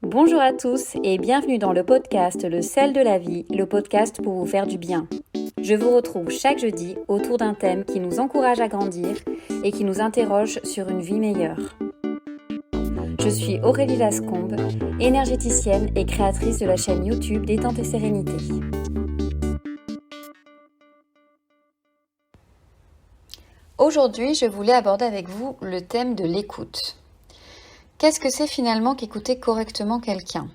Bonjour à tous et bienvenue dans le podcast Le sel de la vie, le podcast pour vous faire du bien. Je vous retrouve chaque jeudi autour d'un thème qui nous encourage à grandir et qui nous interroge sur une vie meilleure. Je suis Aurélie Lascombe, énergéticienne et créatrice de la chaîne YouTube Détente et Sérénité. Aujourd'hui, je voulais aborder avec vous le thème de l'écoute. Qu'est-ce que c'est finalement qu'écouter correctement quelqu'un ?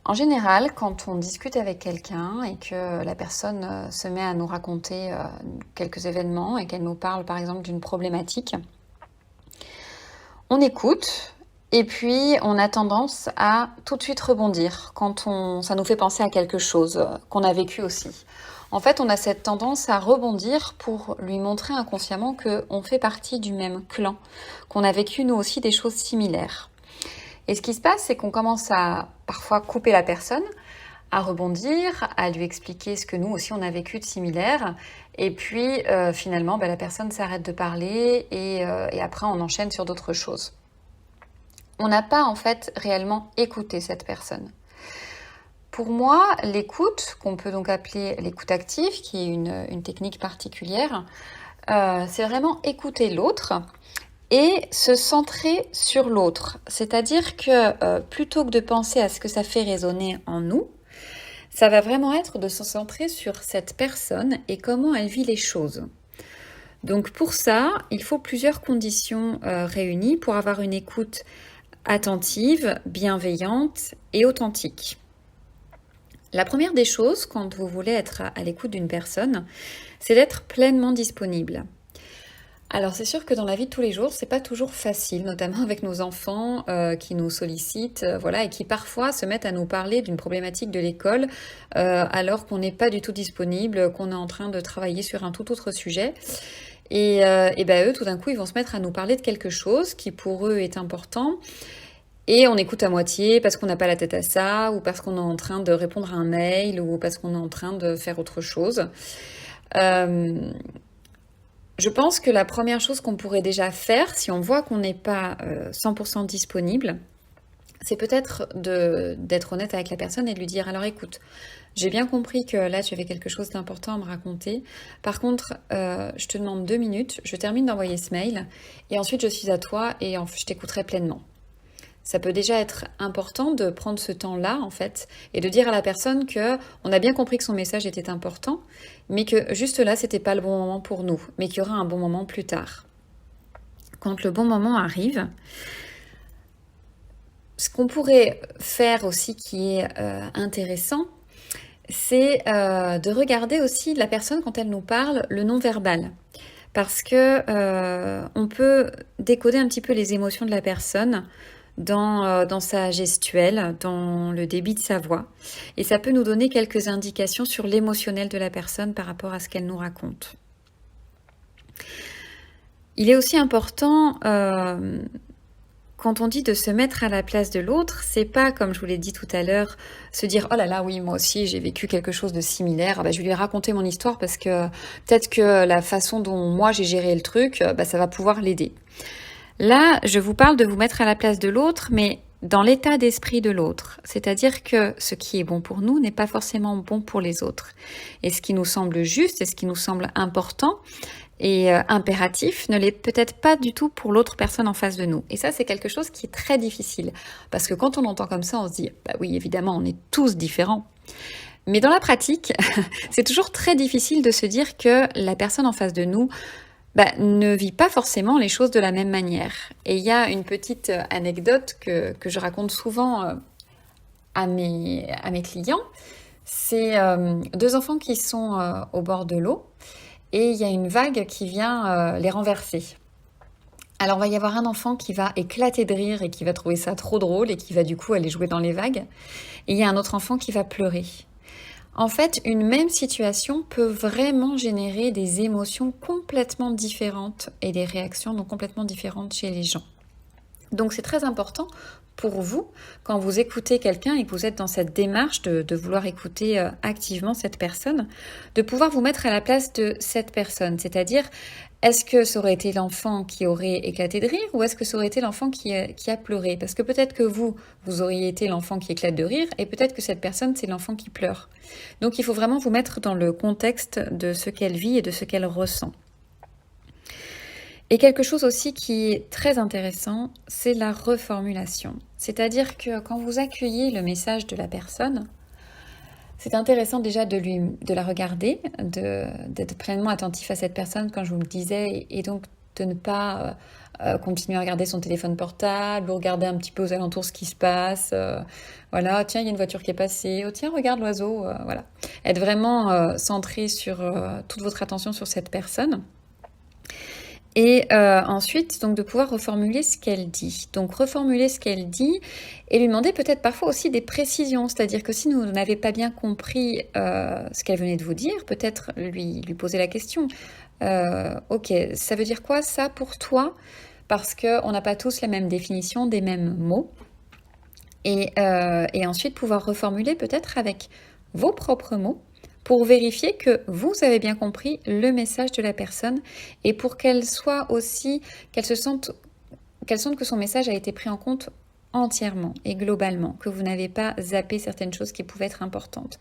En général, quand on discute avec quelqu'un et que la personne se met à nous raconter quelques événements et qu'elle nous parle par exemple d'une problématique, on écoute et puis on a tendance à tout de suite rebondir quand ça nous fait penser à quelque chose qu'on a vécu aussi. En fait, on a cette tendance à rebondir pour lui montrer inconsciemment qu'on fait partie du même clan, qu'on a vécu nous aussi des choses similaires. Et ce qui se passe, c'est qu'on commence à parfois couper la personne, à rebondir, à lui expliquer ce que nous aussi on a vécu de similaire. Et puis finalement, la personne s'arrête de parler et après on enchaîne sur d'autres choses. On n'a pas en fait réellement écouté cette personne. Pour moi, l'écoute, qu'on peut donc appeler l'écoute active, qui est une technique particulière, c'est vraiment écouter l'autre et se centrer sur l'autre. C'est-à-dire que plutôt que de penser à ce que ça fait résonner en nous, ça va vraiment être de se centrer sur cette personne et comment elle vit les choses. Donc pour ça, il faut plusieurs conditions réunies pour avoir une écoute attentive, bienveillante et authentique. La première des choses, quand vous voulez être à l'écoute d'une personne, c'est d'être pleinement disponible. Alors c'est sûr que dans la vie de tous les jours, c'est pas toujours facile, notamment avec nos enfants qui nous sollicitent, et qui parfois se mettent à nous parler d'une problématique de l'école alors qu'on n'est pas du tout disponible, qu'on est en train de travailler sur un tout autre sujet. Et eux, tout d'un coup, ils vont se mettre à nous parler de quelque chose qui pour eux est important. Et on écoute à moitié parce qu'on n'a pas la tête à ça, ou parce qu'on est en train de répondre à un mail, ou parce qu'on est en train de faire autre chose. Je pense que la première chose qu'on pourrait déjà faire, si on voit qu'on n'est pas 100% disponible, c'est peut-être d'être honnête avec la personne et de lui dire « Alors écoute, j'ai bien compris que là tu avais quelque chose d'important à me raconter. Par contre, je te demande 2 minutes, je termine d'envoyer ce mail, et ensuite je suis à toi et je t'écouterai pleinement. » Ça peut déjà être important de prendre ce temps-là, en fait, et de dire à la personne qu'on a bien compris que son message était important, mais que juste là, c'était pas le bon moment pour nous, mais qu'il y aura un bon moment plus tard. Quand le bon moment arrive, ce qu'on pourrait faire aussi qui est intéressant, c'est de regarder aussi la personne quand elle nous parle, le non-verbal. Parce que on peut décoder un petit peu les émotions de la personne dans sa gestuelle, dans le débit de sa voix. Et ça peut nous donner quelques indications sur l'émotionnel de la personne par rapport à ce qu'elle nous raconte. Il est aussi important, quand on dit de se mettre à la place de l'autre, c'est pas, comme je vous l'ai dit tout à l'heure, se dire « Oh là là, oui, moi aussi, j'ai vécu quelque chose de similaire. Je vais lui raconter mon histoire parce que peut-être que la façon dont moi j'ai géré le truc, ça va pouvoir l'aider. » Là, je vous parle de vous mettre à la place de l'autre, mais dans l'état d'esprit de l'autre. C'est-à-dire que ce qui est bon pour nous n'est pas forcément bon pour les autres. Et ce qui nous semble juste et ce qui nous semble important et impératif ne l'est peut-être pas du tout pour l'autre personne en face de nous. Et ça, c'est quelque chose qui est très difficile. Parce que quand on entend comme ça, on se dit « oui, évidemment, on est tous différents ». Mais dans la pratique, c'est toujours très difficile de se dire que la personne en face de nous ne vit pas forcément les choses de la même manière. Et il y a une petite anecdote que je raconte souvent à mes clients. C'est 2 enfants qui sont au bord de l'eau et il y a une vague qui vient les renverser. Alors il va y avoir un enfant qui va éclater de rire et qui va trouver ça trop drôle et qui va du coup aller jouer dans les vagues. Et il y a un autre enfant qui va pleurer. En fait, une même situation peut vraiment générer des émotions complètement différentes et des réactions donc complètement différentes chez les gens. Donc c'est très important pour vous, quand vous écoutez quelqu'un et que vous êtes dans cette démarche de vouloir écouter activement cette personne, de pouvoir vous mettre à la place de cette personne. C'est-à-dire, Est-ce que ça aurait été l'enfant qui aurait éclaté de rire ou est-ce que ça aurait été l'enfant qui a pleuré? Parce que peut-être que vous auriez été l'enfant qui éclate de rire et peut-être que cette personne, c'est l'enfant qui pleure. Donc il faut vraiment vous mettre dans le contexte de ce qu'elle vit et de ce qu'elle ressent. Et quelque chose aussi qui est très intéressant, c'est la reformulation. C'est-à-dire que quand vous accueillez le message de la personne, c'est intéressant déjà de la regarder, d'être pleinement attentif à cette personne, comme je vous le disais, et donc de ne pas continuer à regarder son téléphone portable ou regarder un petit peu aux alentours ce qui se passe. Voilà, tiens, il y a une voiture qui est passée. Oh, tiens, regarde l'oiseau. Voilà. Être vraiment centré sur toute votre attention sur cette personne. Et ensuite, donc de pouvoir reformuler ce qu'elle dit. Donc reformuler ce qu'elle dit et lui demander peut-être parfois aussi des précisions. C'est-à-dire que si vous n'avez pas bien compris ce qu'elle venait de vous dire, peut-être lui poser la question. Ok, ça veut dire quoi ça pour toi? Parce qu'on n'a pas tous la même définition des mêmes mots. Et ensuite pouvoir reformuler peut-être avec vos propres mots pour vérifier que vous avez bien compris le message de la personne et pour qu'elle sente que son message a été pris en compte entièrement et globalement, que vous n'avez pas zappé certaines choses qui pouvaient être importantes.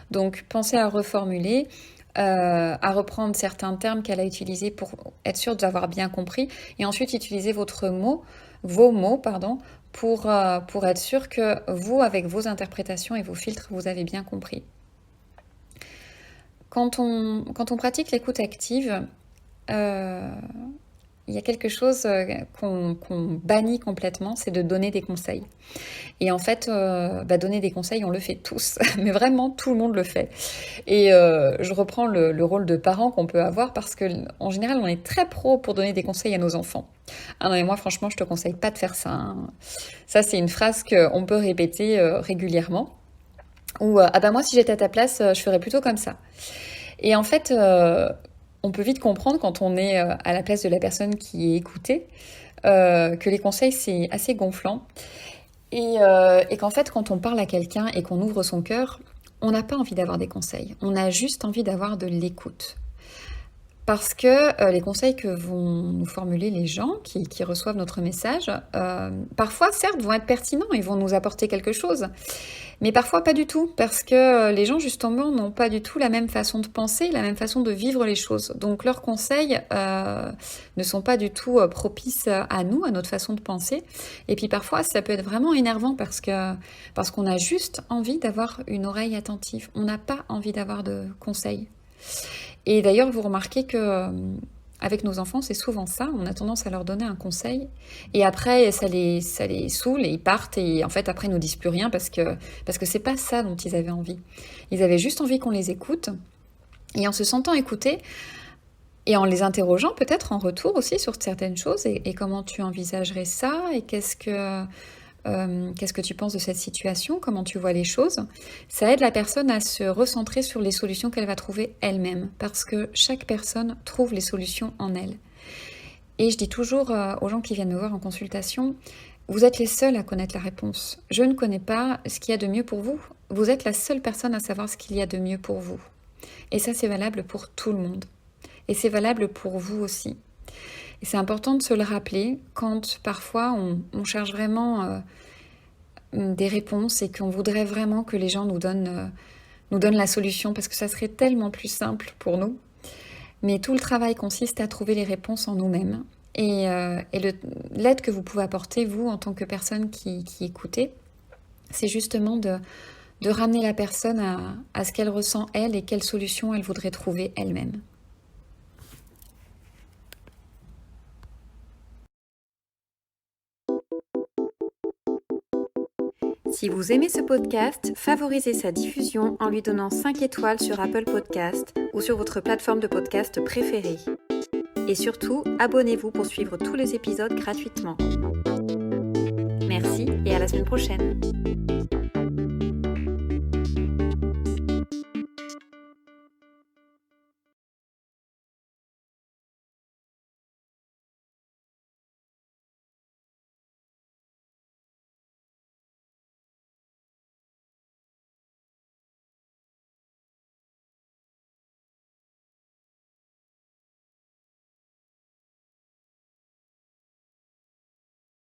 Donc pensez à reformuler, à reprendre certains termes qu'elle a utilisés pour être sûr d'avoir bien compris et ensuite utiliser vos mots, pour être sûr que vous, avec vos interprétations et vos filtres, vous avez bien compris. Quand on pratique l'écoute active, il y a quelque chose qu'on bannit complètement, c'est de donner des conseils. Et en fait, donner des conseils, on le fait tous, mais vraiment tout le monde le fait. Et je reprends le rôle de parent qu'on peut avoir parce qu'en général, on est très pro pour donner des conseils à nos enfants. Ah non, mais moi, franchement, je te conseille pas de faire ça. Hein. Ça, c'est une phrase qu'on peut répéter régulièrement. Ou moi, si j'étais à ta place, je ferais plutôt comme ça. Et en fait, on peut vite comprendre quand on est à la place de la personne qui est écoutée que les conseils, c'est assez gonflant. Et qu'en fait, quand on parle à quelqu'un et qu'on ouvre son cœur, on n'a pas envie d'avoir des conseils. On a juste envie d'avoir de l'écoute. Parce que les conseils que vont nous formuler les gens qui reçoivent notre message, parfois, certes, vont être pertinents et vont nous apporter quelque chose. Mais parfois pas du tout, parce que les gens justement n'ont pas du tout la même façon de penser, la même façon de vivre les choses. Donc leurs conseils ne sont pas du tout propices à nous, à notre façon de penser. Et puis parfois ça peut être vraiment énervant parce qu'on a juste envie d'avoir une oreille attentive. On n'a pas envie d'avoir de conseils. Et d'ailleurs vous remarquez que avec nos enfants, c'est souvent ça. On a tendance à leur donner un conseil et après, ça les saoule et ils partent et en fait, après, ils nous disent plus rien parce que c'est pas ça dont ils avaient envie. Ils avaient juste envie qu'on les écoute et en se sentant écoutés et en les interrogeant peut-être en retour aussi sur certaines choses et comment tu envisagerais ça et qu'est-ce que tu penses de cette situation, comment tu vois les choses. Ça aide la personne à se recentrer sur les solutions qu'elle va trouver elle-même, parce que chaque personne trouve les solutions en elle. Et je dis toujours aux gens qui viennent me voir en consultation, vous êtes les seuls à connaître la réponse. Je ne connais pas ce qu'il y a de mieux pour vous. Vous êtes la seule personne à savoir ce qu'il y a de mieux pour vous. Et ça, c'est valable pour tout le monde. Et c'est valable pour vous aussi. Et c'est important de se le rappeler quand parfois on cherche vraiment des réponses et qu'on voudrait vraiment que les gens nous donnent la solution parce que ça serait tellement plus simple pour nous. Mais tout le travail consiste à trouver les réponses en nous-mêmes. Et l'aide que vous pouvez apporter, vous, en tant que personne qui écoutez, c'est justement de ramener la personne à ce qu'elle ressent elle et quelle solution elle voudrait trouver elle-même. Si vous aimez ce podcast, favorisez sa diffusion en lui donnant 5 étoiles sur Apple Podcast ou sur votre plateforme de podcast préférée. Et surtout, abonnez-vous pour suivre tous les épisodes gratuitement. Merci et à la semaine prochaine.